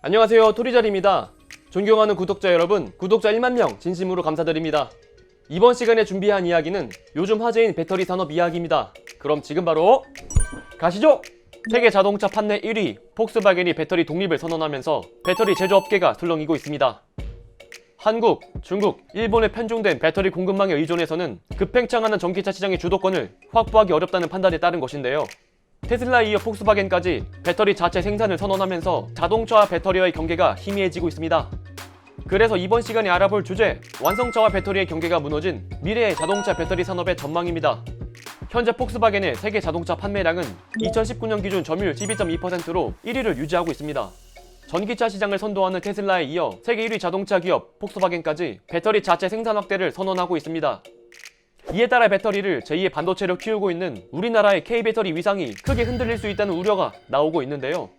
안녕하세요, 토리자리입니다. 존경하는 구독자 여러분, 구독자 1만 명 진심으로 감사드립니다. 이번 시간에 준비한 이야기는 요즘 화제인 배터리 산업 이야기입니다. 그럼 지금 바로 가시죠! 세계 자동차 판매 1위 폭스바겐이 배터리 독립을 선언하면서 배터리 제조업계가 술렁이고 있습니다. 한국, 중국, 일본에 편중된 배터리 공급망에 의존해서는 급팽창하는 전기차 시장의 주도권을 확보하기 어렵다는 판단에 따른 것인데요. 테슬라에 이어 폭스바겐까지 배터리 자체 생산을 선언하면서 자동차와 배터리와의 경계가 희미해지고 있습니다. 그래서 이번 시간에 알아볼 주제, 완성차와 배터리의 경계가 무너진 미래의 자동차 배터리 산업의 전망입니다. 현재 폭스바겐의 세계 자동차 판매량은 2019년 기준 점유율 12.2%로 1위를 유지하고 있습니다. 전기차 시장을 선도하는 테슬라에 이어 세계 1위 자동차 기업 폭스바겐까지 배터리 자체 생산 확대를 선언하고 있습니다. 이에 따라 배터리를 제2의 반도체로 키우고 있는 우리나라의 K배터리 위상이 크게 흔들릴 수 있다는 우려가 나오고 있는데요.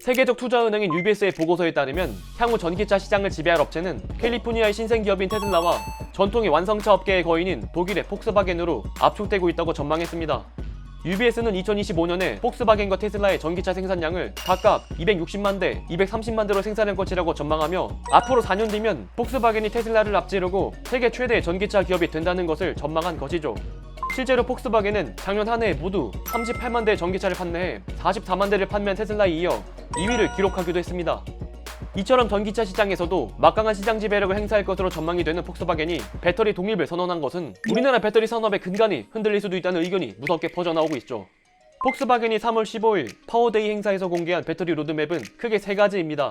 세계적 투자은행인 UBS의 보고서에 따르면 향후 전기차 시장을 지배할 업체는 캘리포니아의 신생기업인 테슬라와 전통의 완성차 업계의 거인인 독일의 폭스바겐으로 압축되고 있다고 전망했습니다. UBS는 2025년에 폭스바겐과 테슬라의 전기차 생산량을 각각 260만 대, 230만 대로 생산할 것이라고 전망하며 앞으로 4년 뒤면 폭스바겐이 테슬라를 앞지르고 세계 최대의 전기차 기업이 된다는 것을 전망한 것이죠. 실제로 폭스바겐은 작년 한 해 모두 38만 대의 전기차를 판매해 44만 대를 판매한 테슬라에 이어 2위를 기록하기도 했습니다. 이처럼 전기차 시장에서도 막강한 시장 지배력을 행사할 것으로 전망이 되는 폭스바겐이 배터리 독립을 선언한 것은 우리나라 배터리 산업의 근간이 흔들릴 수도 있다는 의견이 무섭게 퍼져나오고 있죠. 폭스바겐이 3월 15일 파워데이 행사에서 공개한 배터리 로드맵은 크게 3가지입니다.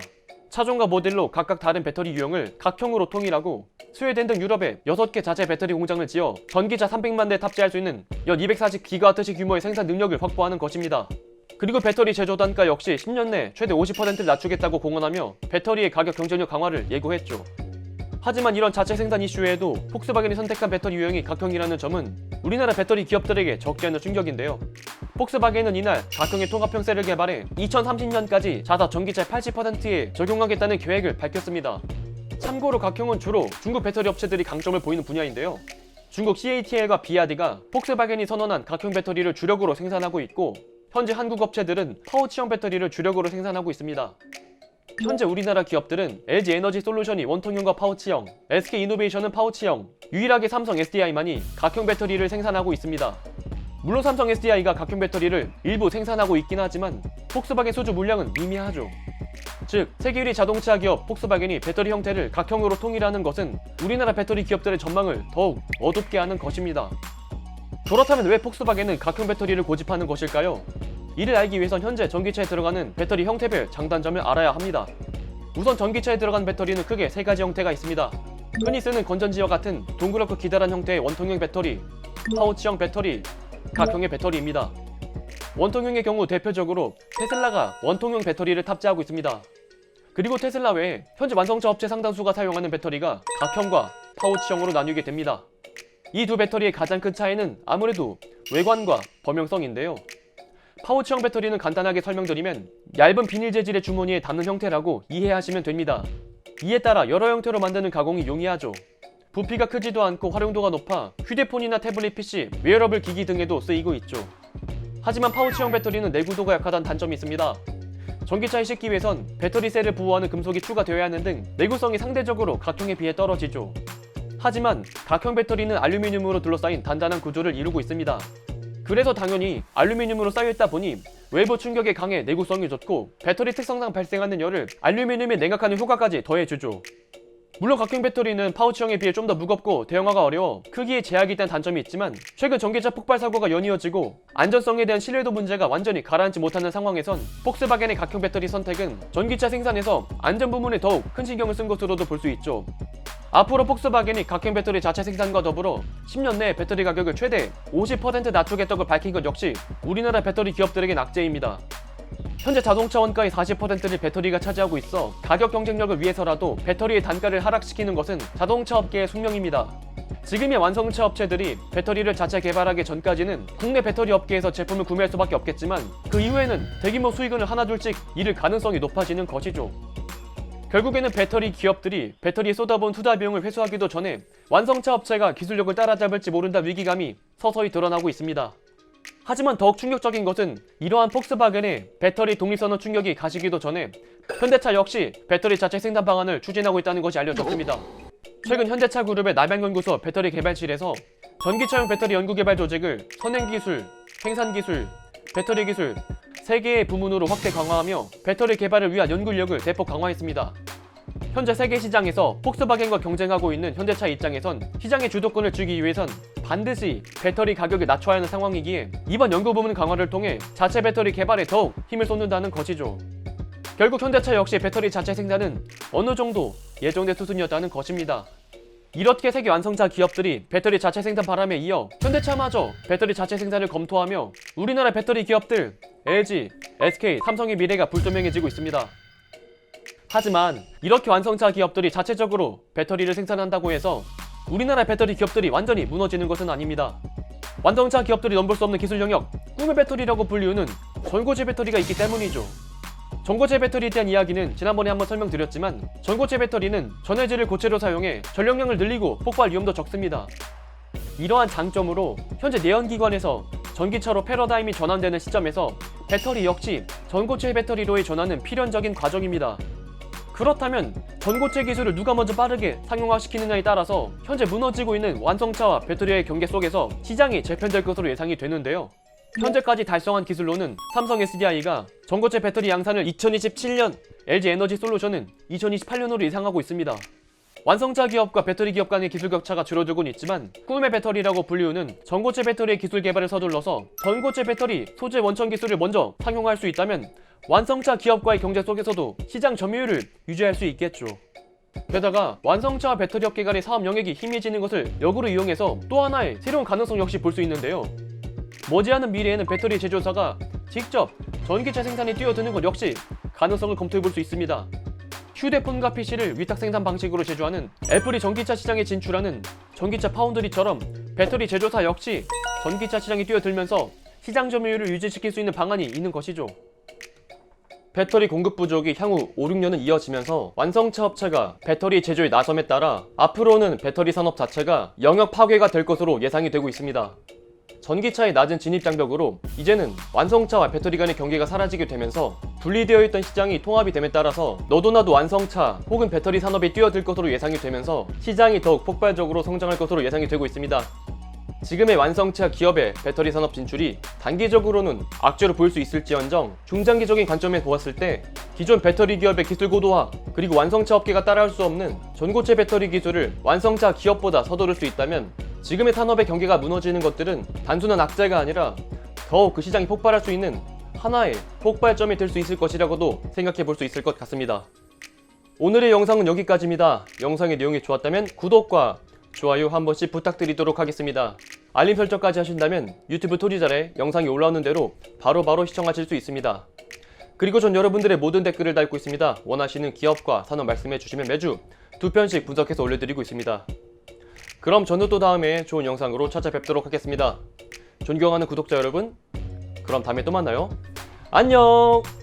차종과 모델로 각각 다른 배터리 유형을 각형으로 통일하고 스웨덴 등 유럽에 6개 자체 배터리 공장을 지어 전기차 300만 대 탑재할 수 있는 연 240기가와트시 규모의 생산 능력을 확보하는 것입니다. 그리고 배터리 제조 단가 역시 10년 내 최대 50%를 낮추겠다고 공언하며 배터리의 가격 경쟁력 강화를 예고했죠. 하지만 이런 자체 생산 이슈에도 폭스바겐이 선택한 배터리 유형이 각형이라는 점은 우리나라 배터리 기업들에게 적지 않은 충격인데요. 폭스바겐은 이날 각형의 통합형 셀을 개발해 2030년까지 자사 전기차의 80%에 적용하겠다는 계획을 밝혔습니다. 참고로 각형은 주로 중국 배터리 업체들이 강점을 보이는 분야인데요. 중국 CATL과 비아디가 폭스바겐이 선언한 각형 배터리를 주력으로 생산하고 있고 현재 한국 업체들은 파우치형 배터리를 주력으로 생산하고 있습니다. 현재 우리나라 기업들은 LG 에너지 솔루션이 원통형과 파우치형, SK 이노베이션은 파우치형, 유일하게 삼성 SDI만이 각형 배터리를 생산하고 있습니다. 물론 삼성 SDI가 각형 배터리를 일부 생산하고 있긴 하지만 폭스바겐 소주 물량은 미미하죠. 즉, 세계 1위 자동차 기업 폭스바겐이 배터리 형태를 각형으로 통일하는 것은 우리나라 배터리 기업들의 전망을 더욱 어둡게 하는 것입니다. 그렇다면 왜 폭스바겐은 각형 배터리를 고집하는 것일까요? 이를 알기 위해선 현재 전기차에 들어가는 배터리 형태별 장단점을 알아야 합니다. 우선 전기차에 들어간 배터리는 크게 3가지 형태가 있습니다. 흔히 쓰는 건전지와 같은 동그랗고 기다란 형태의 원통형 배터리, 파우치형 배터리, 각형의 배터리입니다. 원통형의 경우 대표적으로 테슬라가 원통형 배터리를 탑재하고 있습니다. 그리고 테슬라 외에 현재 완성차 업체 상당수가 사용하는 배터리가 각형과 파우치형으로 나뉘게 됩니다. 이 두 배터리의 가장 큰 차이는 아무래도 외관과 범용성인데요. 파우치형 배터리는 간단하게 설명드리면 얇은 비닐 재질의 주머니에 담는 형태라고 이해하시면 됩니다. 이에 따라 여러 형태로 만드는 가공이 용이하죠. 부피가 크지도 않고 활용도가 높아 휴대폰이나 태블릿 PC, 웨어러블 기기 등에도 쓰이고 있죠. 하지만 파우치형 배터리는 내구도가 약하다는 단점이 있습니다. 전기차에 싣기 위해선 배터리 셀을 보호하는 금속이 추가되어야 하는 등 내구성이 상대적으로 각형에 비해 떨어지죠. 하지만 각형 배터리는 알루미늄으로 둘러싸인 단단한 구조를 이루고 있습니다. 그래서 당연히 알루미늄으로 쌓여있다 보니 외부 충격에 강해 내구성이 좋고 배터리 특성상 발생하는 열을 알루미늄에 냉각하는 효과까지 더해주죠. 물론 각형 배터리는 파우치형에 비해 좀 더 무겁고 대형화가 어려워 크기에 제약이 있다는 단점이 있지만 최근 전기차 폭발 사고가 연이어지고 안전성에 대한 신뢰도 문제가 완전히 가라앉지 못하는 상황에선 폭스바겐의 각형 배터리 선택은 전기차 생산에서 안전 부문에 더욱 큰 신경을 쓴 것으로도 볼 수 있죠. 앞으로 폭스바겐이 각형 배터리 자체 생산과 더불어 10년 내에 배터리 가격을 최대 50% 낮추겠다고 밝힌 것 역시 우리나라 배터리 기업들에겐 악재입니다. 현재 자동차 원가의 40%를 배터리가 차지하고 있어 가격 경쟁력을 위해서라도 배터리의 단가를 하락시키는 것은 자동차 업계의 숙명입니다. 지금의 완성차 업체들이 배터리를 자체 개발하기 전까지는 국내 배터리 업계에서 제품을 구매할 수밖에 없겠지만 그 이후에는 대규모 수익을 하나둘씩 잃을 가능성이 높아지는 것이죠. 결국에는 배터리 기업들이 배터리에 쏟아부은 투자 비용을 회수하기도 전에 완성차 업체가 기술력을 따라잡을지 모른다 위기감이 서서히 드러나고 있습니다. 하지만 더욱 충격적인 것은 이러한 폭스바겐의 배터리 독립선언 충격이 가시기도 전에 현대차 역시 배터리 자체 생산 방안을 추진하고 있다는 것이 알려졌습니다. 최근 현대차 그룹의 남양연구소 배터리 개발실에서 전기차용 배터리 연구개발 조직을 선행기술, 생산기술, 배터리 기술 3개의 부문으로 확대 강화하며 배터리 개발을 위한 연구 인력을 대폭 강화했습니다. 현재 세계 시장에서 폭스바겐과 경쟁하고 있는 현대차 입장에선 시장의 주도권을 쥐기 위해선 반드시 배터리 가격을 낮춰야 하는 상황이기에 이번 연구 부문 강화를 통해 자체 배터리 개발에 더욱 힘을 쏟는다는 것이죠. 결국 현대차 역시 배터리 자체 생산은 어느 정도 예정된 수준이었다는 것입니다. 이렇게 세계 완성차 기업들이 배터리 자체 생산 바람에 이어 현대차마저 배터리 자체 생산을 검토하며 우리나라 배터리 기업들 LG, SK, 삼성의 미래가 불투명해지고 있습니다. 하지만 이렇게 완성차 기업들이 자체적으로 배터리를 생산한다고 해서 우리나라 배터리 기업들이 완전히 무너지는 것은 아닙니다. 완성차 기업들이 넘볼 수 없는 기술 영역, 꿈의 배터리라고 불리우는 전고체 배터리가 있기 때문이죠. 전고체 배터리에 대한 이야기는 지난번에 한번 설명드렸지만 전고체 배터리는 전해질을 고체로 사용해 전력량을 늘리고 폭발 위험도 적습니다. 이러한 장점으로 현재 내연기관에서 전기차로 패러다임이 전환되는 시점에서 배터리 역시 전고체 배터리로의 전환은 필연적인 과정입니다. 그렇다면 전고체 기술을 누가 먼저 빠르게 상용화시키느냐에 따라서 현재 무너지고 있는 완성차와 배터리의 경계 속에서 시장이 재편될 것으로 예상이 되는데요. 현재까지 달성한 기술로는 삼성 SDI가 전고체 배터리 양산을 2027년, LG 에너지 솔루션은 2028년으로 예상하고 있습니다. 완성차 기업과 배터리 기업 간의 기술 격차가 줄어들곤 있지만 꿈의 배터리라고 불리우는 전고체 배터리의 기술 개발을 서둘러서 전고체 배터리 소재 원천 기술을 먼저 상용화할 수 있다면 완성차 기업과의 경쟁 속에서도 시장 점유율을 유지할 수 있겠죠. 게다가 완성차 배터리 업계 간의 사업 영역이 희미해지는 것을 역으로 이용해서 또 하나의 새로운 가능성 역시 볼 수 있는데요. 머지않은 미래에는 배터리 제조사가 직접 전기차 생산에 뛰어드는 것 역시 가능성을 검토해 볼 수 있습니다. 휴대폰과 PC를 위탁 생산 방식으로 제조하는 애플이 전기차 시장에 진출하는 전기차 파운드리처럼 배터리 제조사 역시 전기차 시장에 뛰어들면서 시장 점유율을 유지시킬 수 있는 방안이 있는 것이죠. 배터리 공급 부족이 향후 5, 6년은 이어지면서 완성차 업체가 배터리 제조에 나섬에 따라 앞으로는 배터리 산업 자체가 영역 파괴가 될 것으로 예상이 되고 있습니다. 전기차의 낮은 진입 장벽으로 이제는 완성차와 배터리 간의 경계가 사라지게 되면서 분리되어 있던 시장이 통합이 됨에 따라서 너도나도 완성차 혹은 배터리 산업에 뛰어들 것으로 예상이 되면서 시장이 더욱 폭발적으로 성장할 것으로 예상이 되고 있습니다. 지금의 완성차 기업의 배터리 산업 진출이 단기적으로는 악재로 보일 수 있을지언정 중장기적인 관점에 보았을 때 기존 배터리 기업의 기술 고도화 그리고 완성차 업계가 따라할 수 없는 전고체 배터리 기술을 완성차 기업보다 서두를 수 있다면 지금의 산업의 경계가 무너지는 것들은 단순한 악재가 아니라 더욱 그 시장이 폭발할 수 있는 하나의 폭발점이 될 수 있을 것이라고도 생각해 볼 수 있을 것 같습니다. 오늘의 영상은 여기까지입니다. 영상의 내용이 좋았다면 구독과 좋아요 한 번씩 부탁드리도록 하겠습니다. 알림 설정까지 하신다면 유튜브 토지자에 영상이 올라오는 대로 바로바로 시청하실 수 있습니다. 그리고 전 여러분들의 모든 댓글을 달고 있습니다. 원하시는 기업과 산업 말씀해 주시면 매주 2편씩 분석해서 올려드리고 있습니다. 그럼 저는 또 다음에 좋은 영상으로 찾아뵙도록 하겠습니다. 존경하는 구독자 여러분, 그럼 다음에 또 만나요. 안녕!